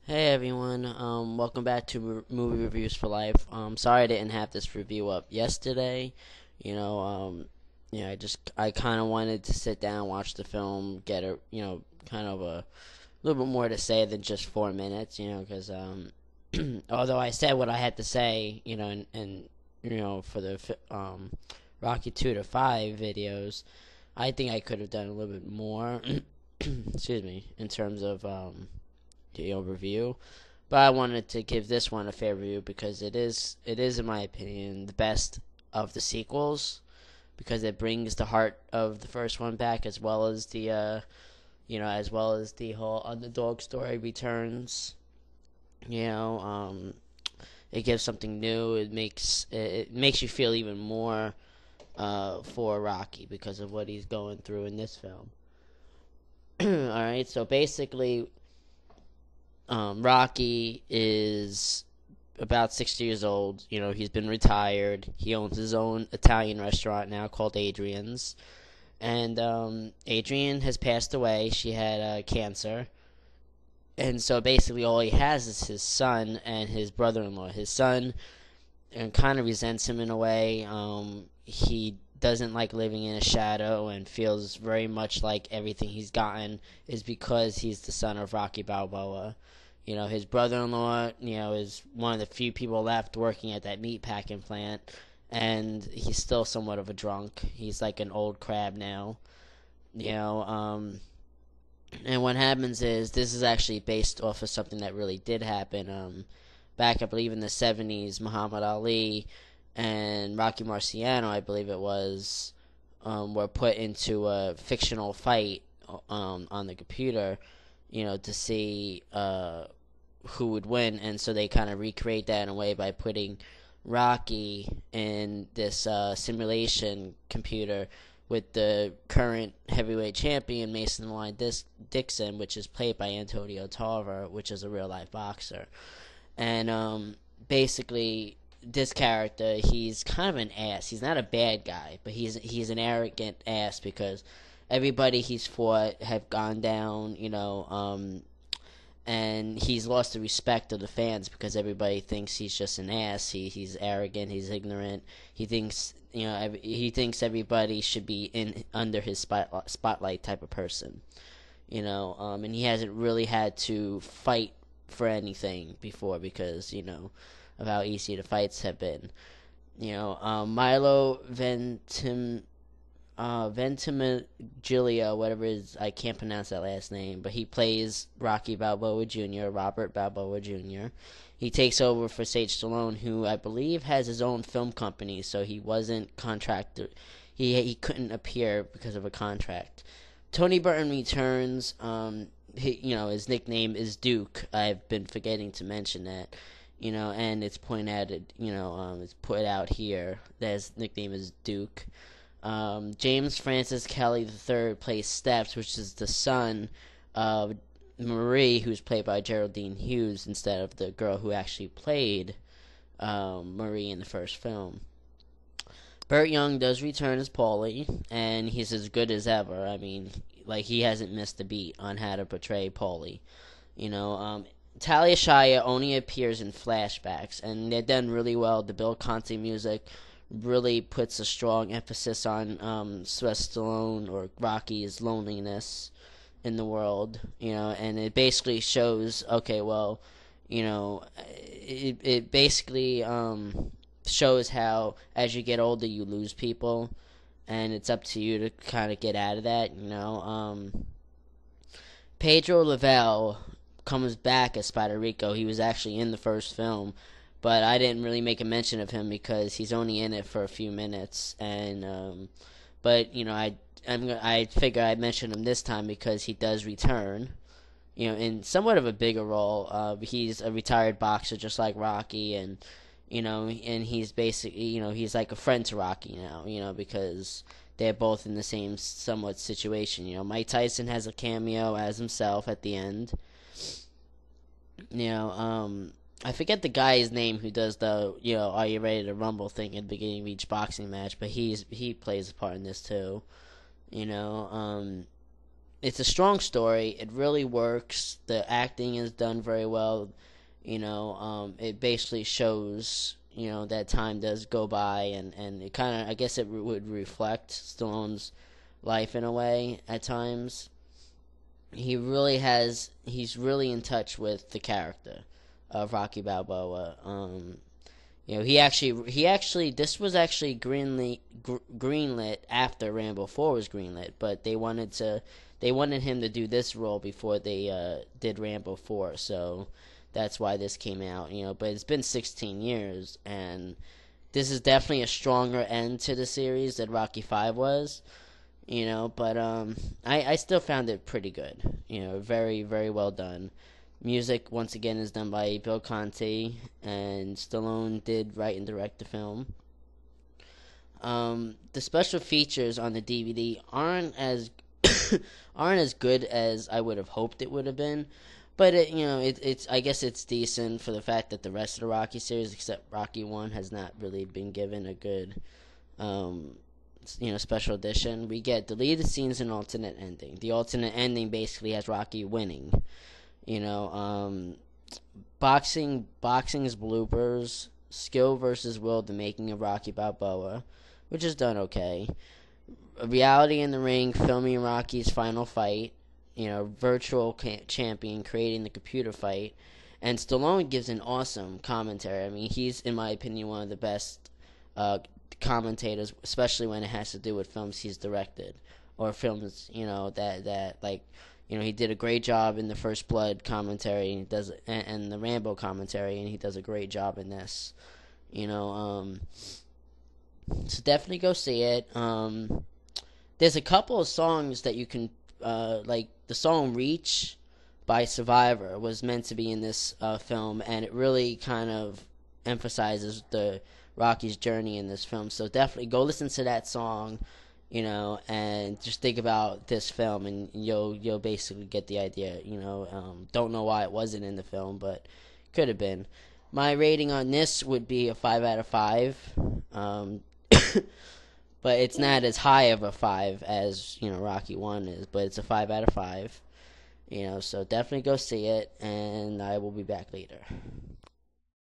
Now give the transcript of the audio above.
Hey everyone, welcome back to Movie Reviews for Life. Sorry I didn't have this review up yesterday. You know, I kind of wanted to sit down, watch the film, get kind of a little bit more to say than just 4 minutes. Because although I said what I had to say, and for the Rocky 2 to 5 videos, I think I could have done a little bit more. Excuse me, in terms of review, but I wanted to give this one a fair review because it is in my opinion the best of the sequels because it brings the heart of the first one back as well as the whole underdog story returns. It gives something new. It makes you feel even more for Rocky because of what he's going through in this film. All right, so basically, Rocky is about 60 years old. He's been retired. He owns his own Italian restaurant now called Adrian's. And Adrian has passed away. She had cancer. And so basically all he has is his son and his brother-in-law. His son kind of resents him in a way. He doesn't like living in a shadow and feels very much like everything he's gotten is because he's the son of Rocky Balboa. His brother-in-law, is one of the few people left working at that meat packing plant, and he's still somewhat of a drunk. He's like an old crab now. And what happens is, this is actually based off of something that really did happen. Back, I believe, in the 70s, Muhammad Ali and Rocky Marciano, I believe it was, were put into a fictional fight on the computer, to see who would win, and so they kind of recreate that in a way by putting Rocky in this simulation computer with the current heavyweight champion Mason the Lion Dixon, which is played by Antonio Tarver, which is a real life boxer. And basically, this character, he's kind of an ass. He's not a bad guy, but he's an arrogant ass because everybody he's fought have gone down, and he's lost the respect of the fans because everybody thinks he's just an ass. He's arrogant. He's ignorant. He thinks everybody should be in under his spotlight type of person. And he hasn't really had to fight for anything before because of how easy the fights have been. Milo Ventimiglia, whatever it is, I can't pronounce that last name, but he plays Rocky Balboa Jr., Robert Balboa Jr. He takes over for Sage Stallone, who I believe has his own film company, so he wasn't contracted. He couldn't appear because of a contract. Tony Burton returns. His nickname is Duke. I've been forgetting to mention that. And it's it's put out here that his nickname is Duke. James Francis Kelly III plays Steps, which is the son of Marie, who's played by Geraldine Hughes, instead of the girl who actually played Marie in the first film. Burt Young does return as Paulie, and he's as good as ever. I mean, he hasn't missed a beat on how to portray Paulie. Talia Shire only appears in flashbacks, and they're done really well. The Bill Conti music really puts a strong emphasis on Sylvester Stallone or Rocky's loneliness in the world, and it basically shows, it basically shows how as you get older you lose people, and it's up to you to kind of get out of that, Pedro Lovell comes back as Spider Rico. He was actually in the first film, but I didn't really make a mention of him because he's only in it for a few minutes. And but I figure I'd mention him this time because he does return, in somewhat of a bigger role. He's a retired boxer just like Rocky, and and he's basically he's like a friend to Rocky now, because they're both in the same somewhat situation. Mike Tyson has a cameo as himself at the end. I forget the guy's name who does the Are You Ready to Rumble thing at the beginning of each boxing match, but he plays a part in this too. it's a strong story. It really works. The acting is done very well. It basically shows, that time does go by, and it kind of, I guess it would reflect Stallone's life in a way at times. He's really in touch with the character of Rocky Balboa. This was actually greenlit after Rambo 4 was greenlit, but they wanted him to do this role before they did Rambo 4, so that's why this came out, but it's been 16 years, and this is definitely a stronger end to the series than Rocky 5 was, but I still found it pretty good, very, very well done. Music, once again, is done by Bill Conti, and Stallone did write and direct the film. The special features on the DVD aren't as good as I would have hoped it would have been, but it's I guess it's decent for the fact that the rest of the Rocky series, except Rocky 1, has not really been given a good special edition. We get deleted scenes and alternate ending. The alternate ending basically has Rocky winning. Boxing's bloopers, Skill versus Will, the making of Rocky Balboa, which is done okay. Reality in the ring, filming Rocky's final fight, virtual champion creating the computer fight, and Stallone gives an awesome commentary. I mean, he's, in my opinion, one of the best commentators, especially when it has to do with films he's directed, or films, he did a great job in the First Blood commentary, and the Rambo commentary, and he does a great job in this. So definitely go see it. There's a couple of songs that you can, the song Reach by Survivor was meant to be in this film, and it really kind of emphasizes the Rocky's journey in this film. So definitely go listen to that song, and just think about this film, and you'll basically get the idea. Don't know why it wasn't in the film, but could have been. My rating on this would be a 5 out of 5. But it's not as high of a 5 as, Rocky 1 is, but it's a 5 out of 5. So definitely go see it, and I will be back later.